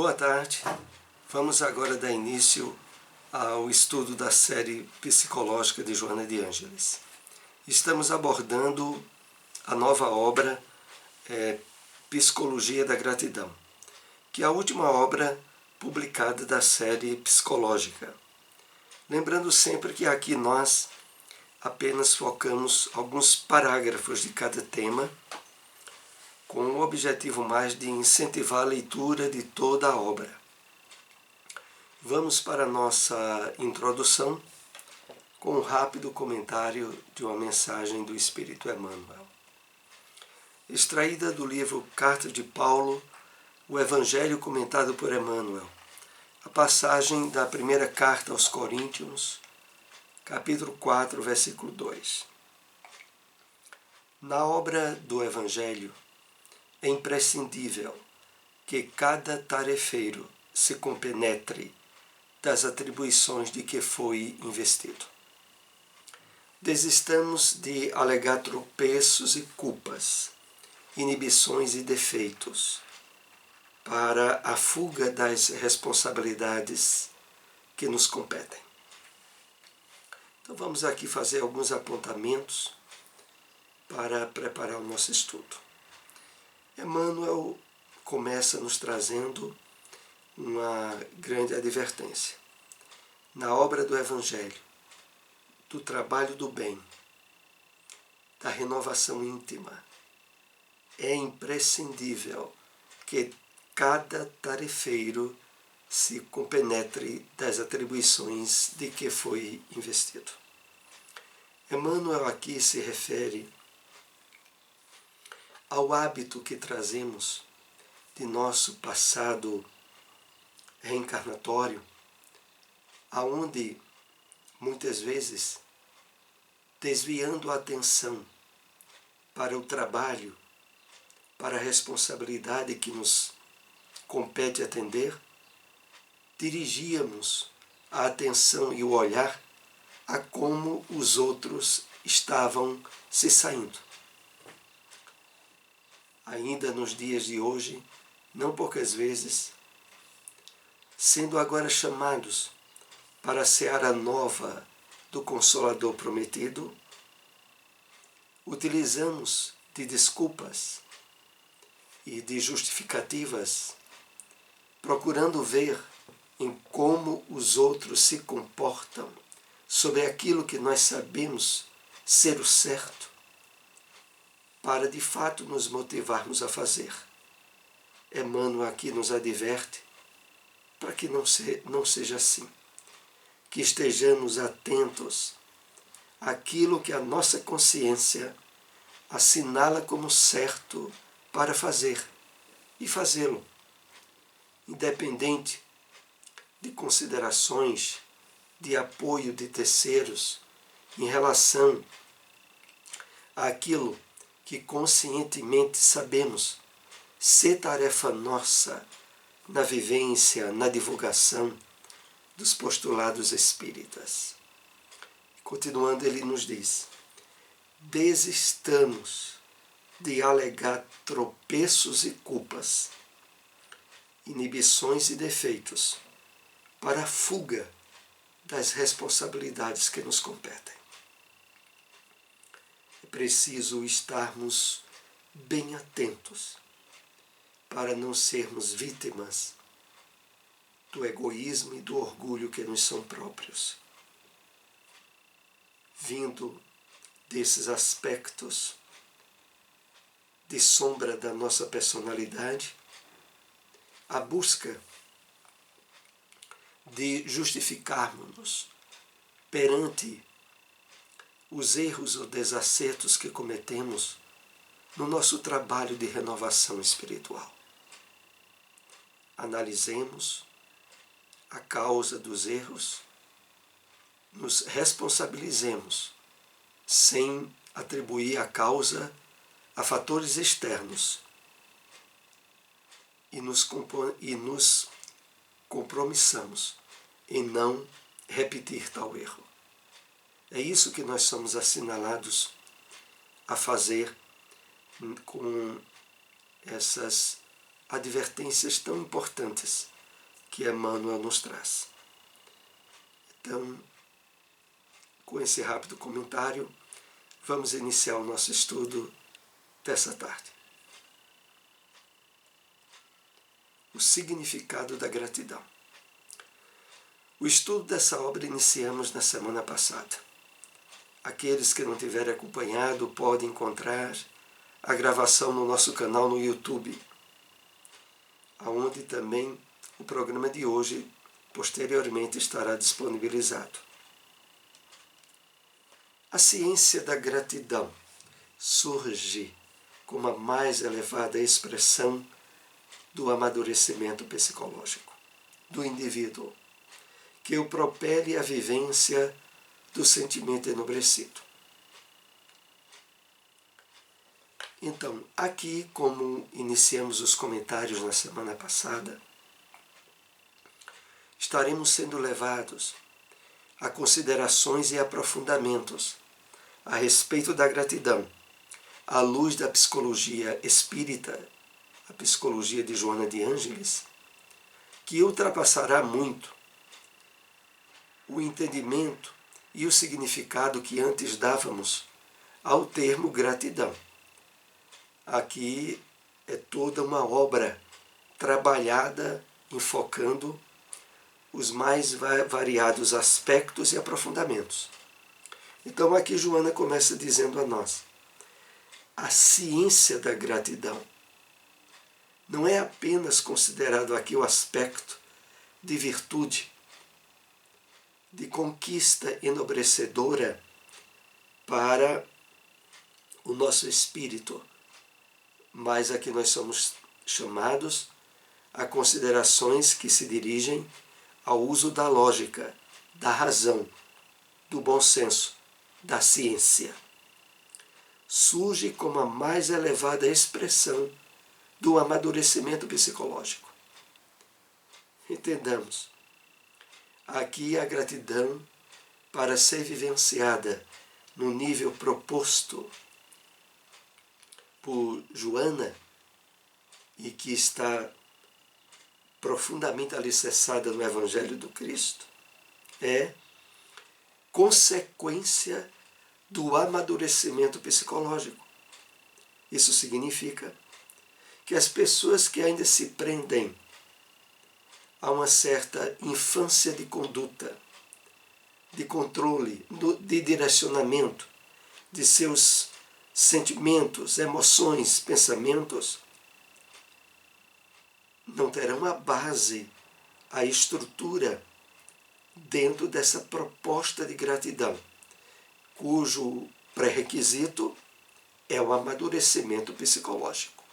Boa tarde. Vamos agora dar início ao estudo da série psicológica de Joana de Ângeles. Estamos abordando a nova obra Psicologia da Gratidão, que é a última obra publicada da série psicológica. Lembrando sempre que aqui nós apenas focamos alguns parágrafos de cada tema, com o objetivo mais de incentivar a leitura de toda a obra. Vamos para a nossa introdução com um rápido comentário de uma mensagem do Espírito Emmanuel. Extraída do livro Carta de Paulo, o Evangelho comentado por Emmanuel, a passagem da primeira carta aos Coríntios, capítulo 4, versículo 2. Na obra do Evangelho, é imprescindível que cada tarefeiro se compenetre das atribuições de que foi investido. Desistamos de alegar tropeços e culpas, inibições e defeitos, para a fuga das responsabilidades que nos competem. Então vamos aqui fazer alguns apontamentos para preparar o nosso estudo. Emmanuel começa nos trazendo uma grande advertência. Na obra do Evangelho, do trabalho do bem, da renovação íntima, é imprescindível que cada tarefeiro se compenetre das atribuições de que foi investido. Emmanuel aqui se refere ao hábito que trazemos de nosso passado reencarnatório, aonde muitas vezes, desviando a atenção para o trabalho, para a responsabilidade que nos compete atender, dirigíamos a atenção e o olhar a como os outros estavam se saindo. Ainda nos dias de hoje, não poucas vezes, sendo agora chamados para a seara nova do Consolador prometido, utilizamos de desculpas e de justificativas, procurando ver em como os outros se comportam sobre aquilo que nós sabemos ser o certo, para de fato nos motivarmos a fazer. Emmanuel aqui nos adverte para que não seja assim, que estejamos atentos àquilo que a nossa consciência assinala como certo para fazer e fazê-lo, independente de considerações de apoio de terceiros em relação àquilo que conscientemente sabemos ser tarefa nossa na vivência, na divulgação dos postulados espíritas. Continuando, ele nos diz: desistamos de alegar tropeços e culpas, inibições e defeitos, para a fuga das responsabilidades que nos competem. É preciso estarmos bem atentos para não sermos vítimas do egoísmo e do orgulho que nos são próprios. Vindo desses aspectos de sombra da nossa personalidade, a busca de justificarmos-nos perante os erros ou desacertos que cometemos no nosso trabalho de renovação espiritual. Analisemos a causa dos erros, nos responsabilizemos, sem atribuir a causa a fatores externos, e nos compromissamos em não repetir tal erro. É isso que nós somos assinalados a fazer com essas advertências tão importantes que Emmanuel nos traz. Então, com esse rápido comentário, vamos iniciar o nosso estudo dessa tarde. O significado da gratidão. O estudo dessa obra iniciamos na semana passada. Aqueles que não tiverem acompanhado podem encontrar a gravação no nosso canal no YouTube, onde também o programa de hoje posteriormente estará disponibilizado. A ciência da gratidão surge como a mais elevada expressão do amadurecimento psicológico do indivíduo, que o propele à vivência do sentimento enobrecido. Então, aqui, como iniciamos os comentários na semana passada, estaremos sendo levados a considerações e aprofundamentos a respeito da gratidão, à luz da psicologia espírita, a psicologia de Joana de Ângeles, que ultrapassará muito o entendimento e o significado que antes dávamos ao termo gratidão. Aqui é toda uma obra trabalhada, enfocando os mais variados aspectos e aprofundamentos. Então aqui Joana começa dizendo a nós: a ciência da gratidão não é apenas considerado aqui o aspecto de virtude, de conquista enobrecedora para o nosso espírito, mas aqui nós somos chamados a considerações que se dirigem ao uso da lógica, da razão, do bom senso, da ciência. Surge como a mais elevada expressão do amadurecimento psicológico. Entendamos, aqui a gratidão, para ser vivenciada no nível proposto por Joana, e que está profundamente alicerçada no Evangelho do Cristo, é consequência do amadurecimento psicológico. Isso significa que as pessoas que ainda se prendem a uma certa infância de conduta, de controle, de direcionamento de seus sentimentos, emoções, pensamentos, não terão a base, a estrutura dentro dessa proposta de gratidão, cujo pré-requisito é o amadurecimento psicológico.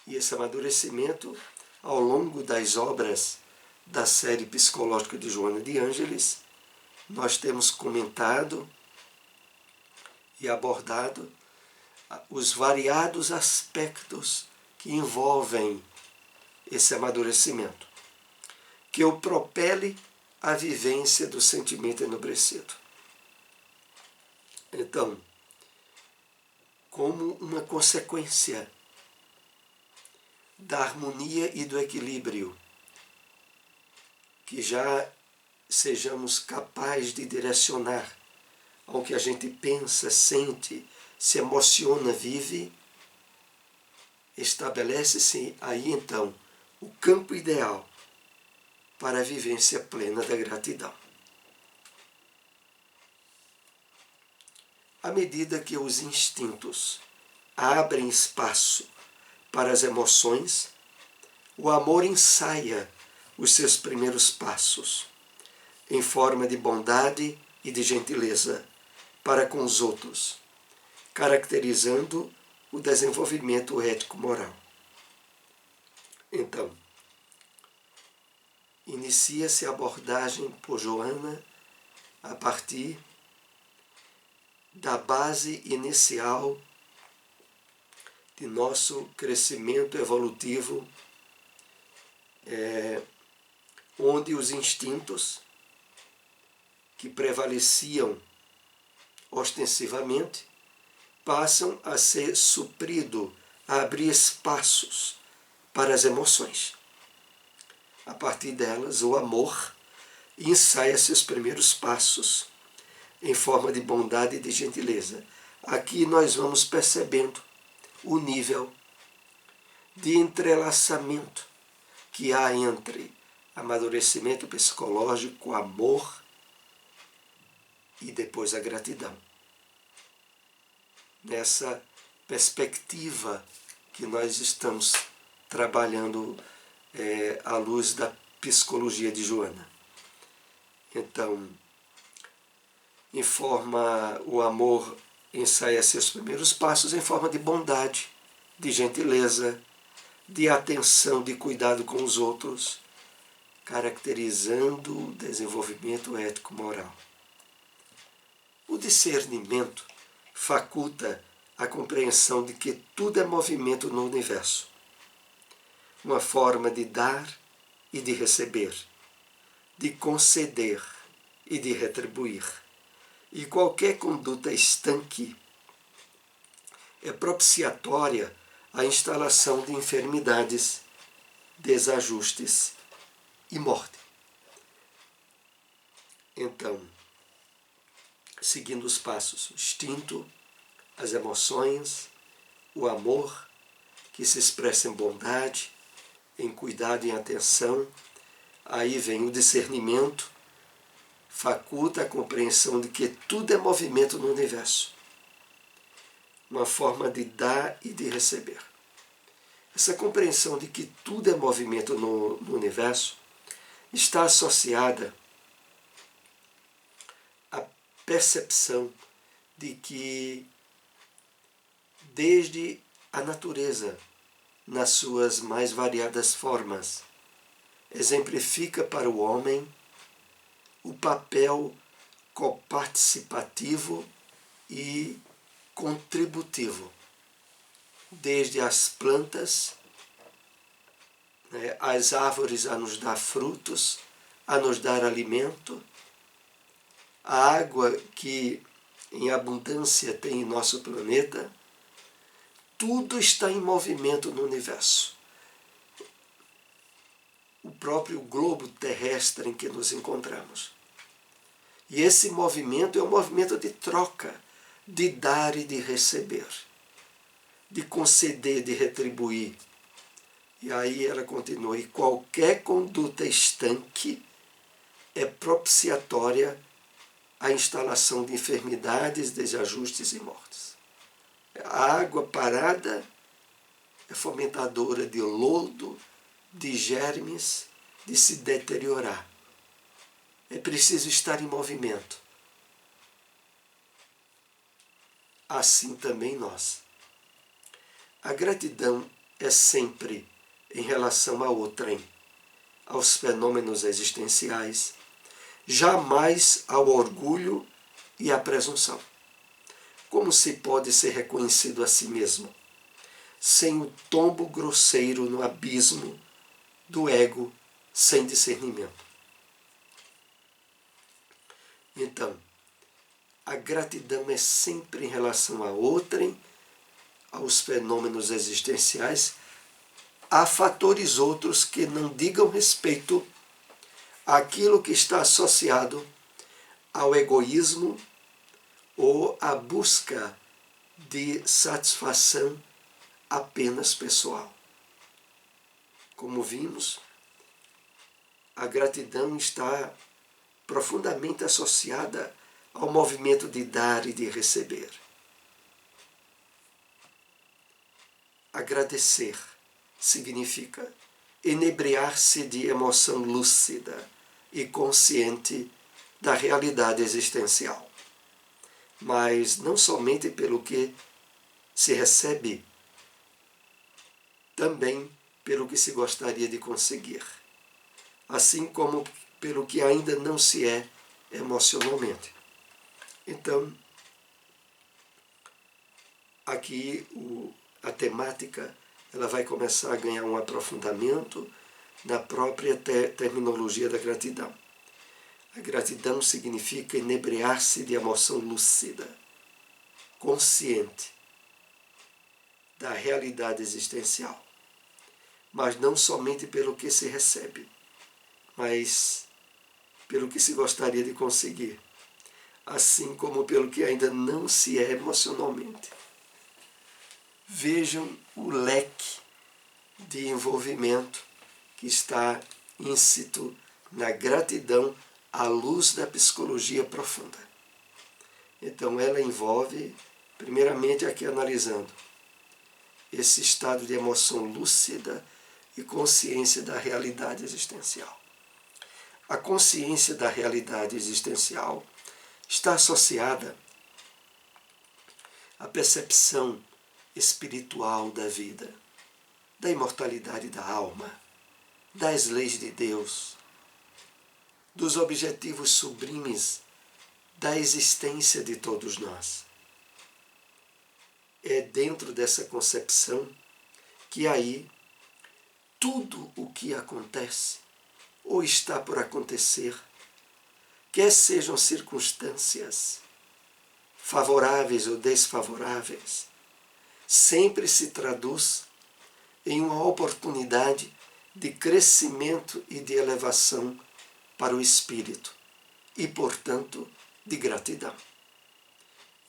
E esse amadurecimento, ao longo das obras da série psicológica de Joana de Ângeles, nós temos comentado e abordado os variados aspectos que envolvem esse amadurecimento, que o propele à vivência do sentimento enobrecido. Então, como uma consequência da harmonia e do equilíbrio, que já sejamos capazes de direcionar ao que a gente pensa, sente, se emociona, vive, estabelece-se aí então o campo ideal para a vivência plena da gratidão. À medida que os instintos abrem espaço para as emoções, o amor ensaia os seus primeiros passos, em forma de bondade e de gentileza para com os outros, caracterizando o desenvolvimento ético-moral. Então, inicia-se a abordagem por Joana a partir da base inicial de nosso crescimento evolutivo, onde os instintos que prevaleciam ostensivamente passam a ser suprido, a abrir espaços para as emoções. A partir delas, o amor ensaia seus primeiros passos em forma de bondade e de gentileza. Aqui nós vamos percebendo o nível de entrelaçamento que há entre amadurecimento psicológico, amor e depois a gratidão. Nessa perspectiva que nós estamos trabalhando à luz da psicologia de Joana. Então, o amor ensaia seus primeiros passos em forma de bondade, de gentileza, de atenção, de cuidado com os outros, caracterizando o desenvolvimento ético-moral. O discernimento faculta a compreensão de que tudo é movimento no universo, uma forma de dar e de receber, de conceder e de retribuir. E qualquer conduta estanque é propiciatória à instalação de enfermidades, desajustes e morte. Então, seguindo os passos, o instinto, as emoções, o amor, que se expressa em bondade, em cuidado e em atenção. Aí vem o discernimento, faculta a compreensão de que tudo é movimento no universo, uma forma de dar e de receber. Essa compreensão de que tudo é movimento no universo está associada à percepção de que desde a natureza, nas suas mais variadas formas, exemplifica para o homem o papel coparticipativo e contributivo, desde as plantas, as árvores a nos dar frutos, a nos dar alimento, a água que em abundância tem em nosso planeta. Tudo está em movimento no universo. O próprio globo terrestre em que nos encontramos. E esse movimento é um movimento de troca, de dar e de receber, de conceder, de retribuir. E aí ela continua, e qualquer conduta estanque é propiciatória à instalação de enfermidades, desajustes e mortes. A água parada é fomentadora de lodo, de germes, de se deteriorar. É preciso estar em movimento. Assim também nós. A gratidão é sempre em relação a outrem, aos fenômenos existenciais, jamais ao orgulho e à presunção. Como se pode ser reconhecido a si mesmo, sem o tombo grosseiro no abismo do ego, sem discernimento? Então, a gratidão é sempre em relação a outrem, aos fenômenos existenciais, a fatores outros que não digam respeito àquilo que está associado ao egoísmo ou à busca de satisfação apenas pessoal. Como vimos, a gratidão está profundamente associada ao movimento de dar e de receber. Agradecer significa inebriar-se de emoção lúcida e consciente da realidade existencial, mas não somente pelo que se recebe, também pelo que se gostaria de conseguir, assim como pelo que ainda não se é emocionalmente. Então, aqui a temática ela vai começar a ganhar um aprofundamento na própria terminologia da gratidão. A gratidão significa inebriar-se de emoção lúcida, consciente da realidade existencial, mas não somente pelo que se recebe, mas pelo que se gostaria de conseguir, assim como pelo que ainda não se é emocionalmente. Vejam o leque de envolvimento que está íncito na gratidão à luz da psicologia profunda. Então ela envolve, primeiramente aqui analisando, esse estado de emoção lúcida e consciência da realidade existencial. A consciência da realidade existencial está associada à percepção espiritual da vida, da imortalidade da alma, das leis de Deus, dos objetivos sublimes da existência de todos nós. É dentro dessa concepção que aí tudo o que acontece ou está por acontecer, quer sejam circunstâncias favoráveis ou desfavoráveis, sempre se traduz em uma oportunidade de crescimento e de elevação para o espírito e, portanto, de gratidão.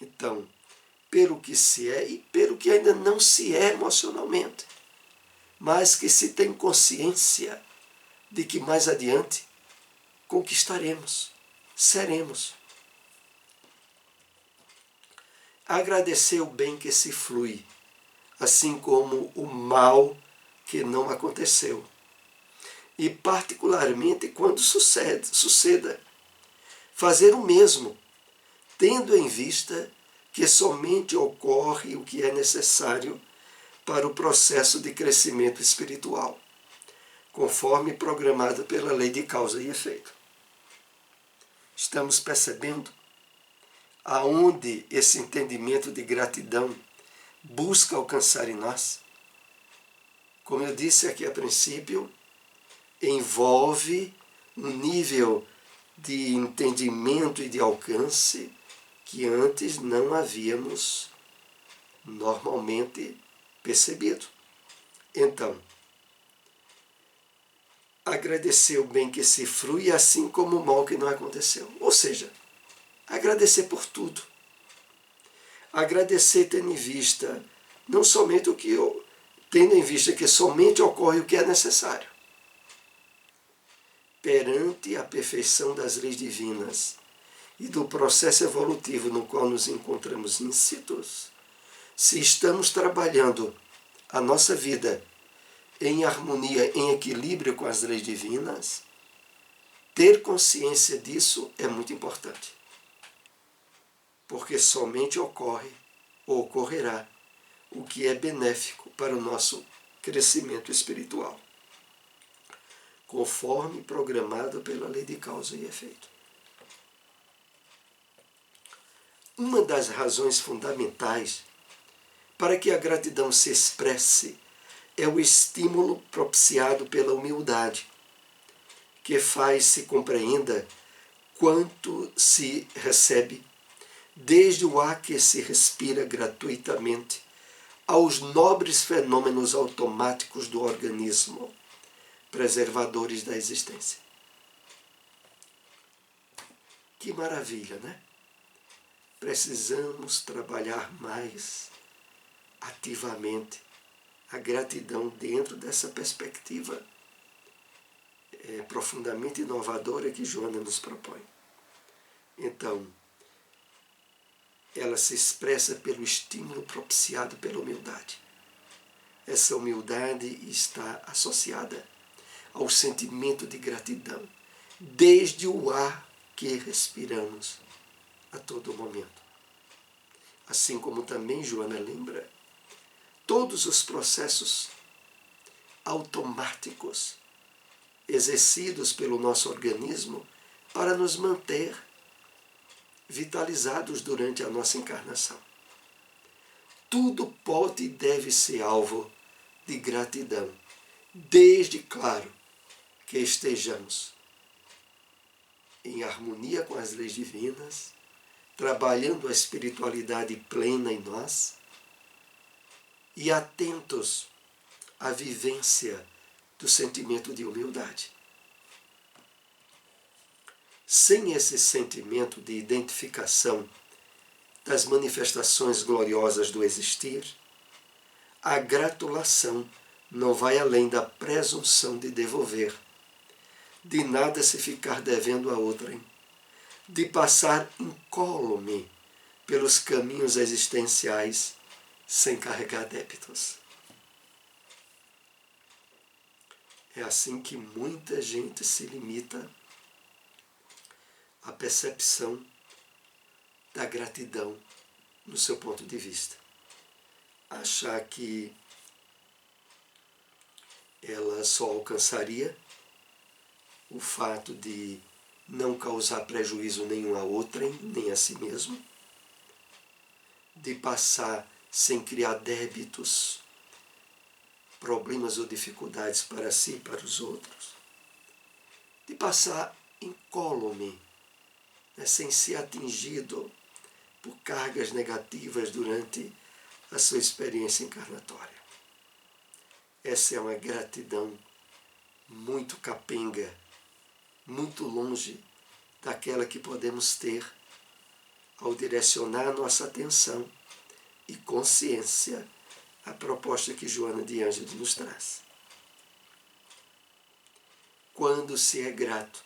Então, pelo que se é e pelo que ainda não se é emocionalmente, mas que se tem consciência de que mais adiante conquistaremos, seremos. Agradecer o bem que se flui, assim como o mal que não aconteceu. E particularmente quando suceda, fazer o mesmo, tendo em vista que somente ocorre o que é necessário para o processo de crescimento espiritual, conforme programado pela lei de causa e efeito. Estamos percebendo aonde esse entendimento de gratidão busca alcançar em nós? Como eu disse aqui a princípio, envolve um nível de entendimento e de alcance que antes não havíamos normalmente percebido. Então, agradecer o bem que se flui, assim como o mal que não aconteceu. Ou seja, agradecer por tudo. Agradecer tendo em vista não somente tendo em vista que somente ocorre o que é necessário. Perante a perfeição das leis divinas e do processo evolutivo no qual nos encontramos íncitos, se estamos trabalhando a nossa vida em harmonia, em equilíbrio com as leis divinas, ter consciência disso é muito importante. Porque somente ocorre ou ocorrerá o que é benéfico para o nosso crescimento espiritual, conforme programado pela lei de causa e efeito. Uma das razões fundamentais para que a gratidão se expresse é o estímulo propiciado pela humildade, que faz se compreenda quanto se recebe, desde o ar que se respira gratuitamente, aos nobres fenômenos automáticos do organismo, preservadores da existência. Que maravilha, né? Precisamos trabalhar mais ativamente a gratidão dentro dessa perspectiva profundamente inovadora que Joana nos propõe. Então, ela se expressa pelo estímulo propiciado pela humildade. Essa humildade está associada ao sentimento de gratidão, desde o ar que respiramos a todo momento. Assim como também Joana lembra, todos os processos automáticos exercidos pelo nosso organismo para nos manter vitalizados durante a nossa encarnação. Tudo pode e deve ser alvo de gratidão, desde, claro, que estejamos em harmonia com as leis divinas, trabalhando a espiritualidade plena em nós e atentos à vivência do sentimento de humildade. sem esse sentimento de identificação das manifestações gloriosas do existir, a gratulação não vai além da presunção de devolver, de nada se ficar devendo a outrem, de passar incólume pelos caminhos existenciais sem carregar débitos. É assim que muita gente se limita à percepção da gratidão no seu ponto de vista. Achar que ela só alcançaria o fato de não causar prejuízo nenhum a outrem, nem a si mesmo, de passar sem criar débitos, problemas ou dificuldades para si e para os outros, de passar incólume, sem ser atingido por cargas negativas durante a sua experiência encarnatória. Essa é uma gratidão muito capenga, muito longe daquela que podemos ter ao direcionar nossa atenção e consciência à proposta que Joana de Ângeles nos traz. Quando se é grato,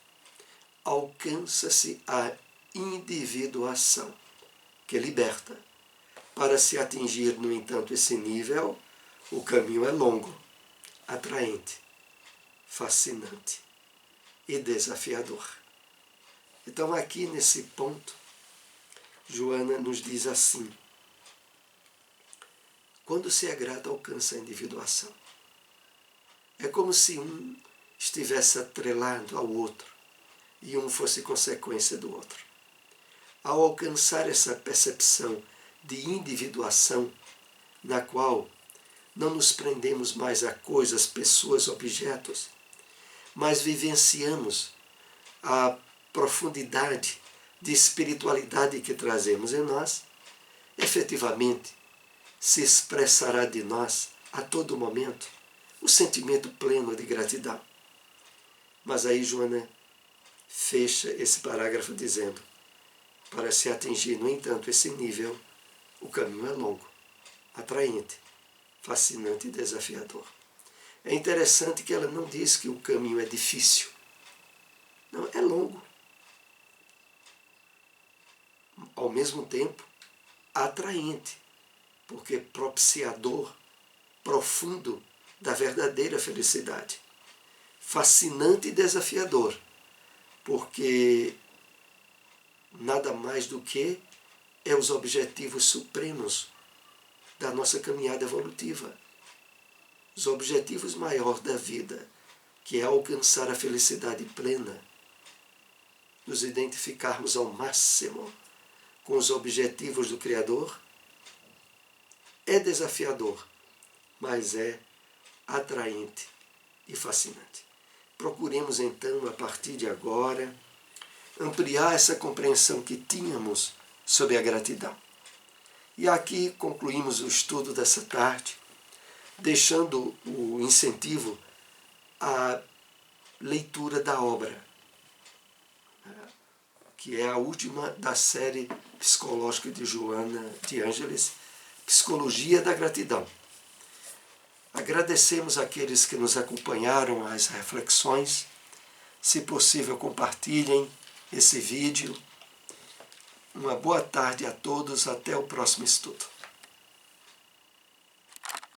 alcança-se a individuação, que liberta. Para se atingir, no entanto, esse nível, o caminho é longo, atraente, fascinante e desafiador. Então, aqui nesse ponto, Joana nos diz assim: quando se é grato, alcança a individuação. É como se um estivesse atrelado ao outro e um fosse consequência do outro. Ao alcançar essa percepção de individuação, na qual não nos prendemos mais a coisas, pessoas, objetos, mas vivenciamos a profundidade de espiritualidade que trazemos em nós, efetivamente se expressará de nós a todo momento o sentimento pleno de gratidão. Mas aí Joana fecha esse parágrafo dizendo: para se atingir, no entanto, esse nível, o caminho é longo, atraente, fascinante e desafiador. É interessante que ela não diz que o caminho é difícil. Não, é longo. Ao mesmo tempo, atraente, porque propiciador profundo da verdadeira felicidade. Fascinante e desafiador, porque nada mais do que é os objetivos supremos da nossa caminhada evolutiva. Os objetivos maiores da vida, que é alcançar a felicidade plena, nos identificarmos ao máximo com os objetivos do Criador, é desafiador, mas é atraente e fascinante. Procuremos então, a partir de agora, ampliar essa compreensão que tínhamos sobre a gratidão. E aqui concluímos o estudo dessa tarde, deixando o incentivo à leitura da obra, que é a última da série psicológica de Joana de Ângeles, Psicologia da Gratidão. Agradecemos àqueles que nos acompanharam às reflexões. Se possível, compartilhem esse vídeo. Uma boa tarde a todos. Até o próximo estudo.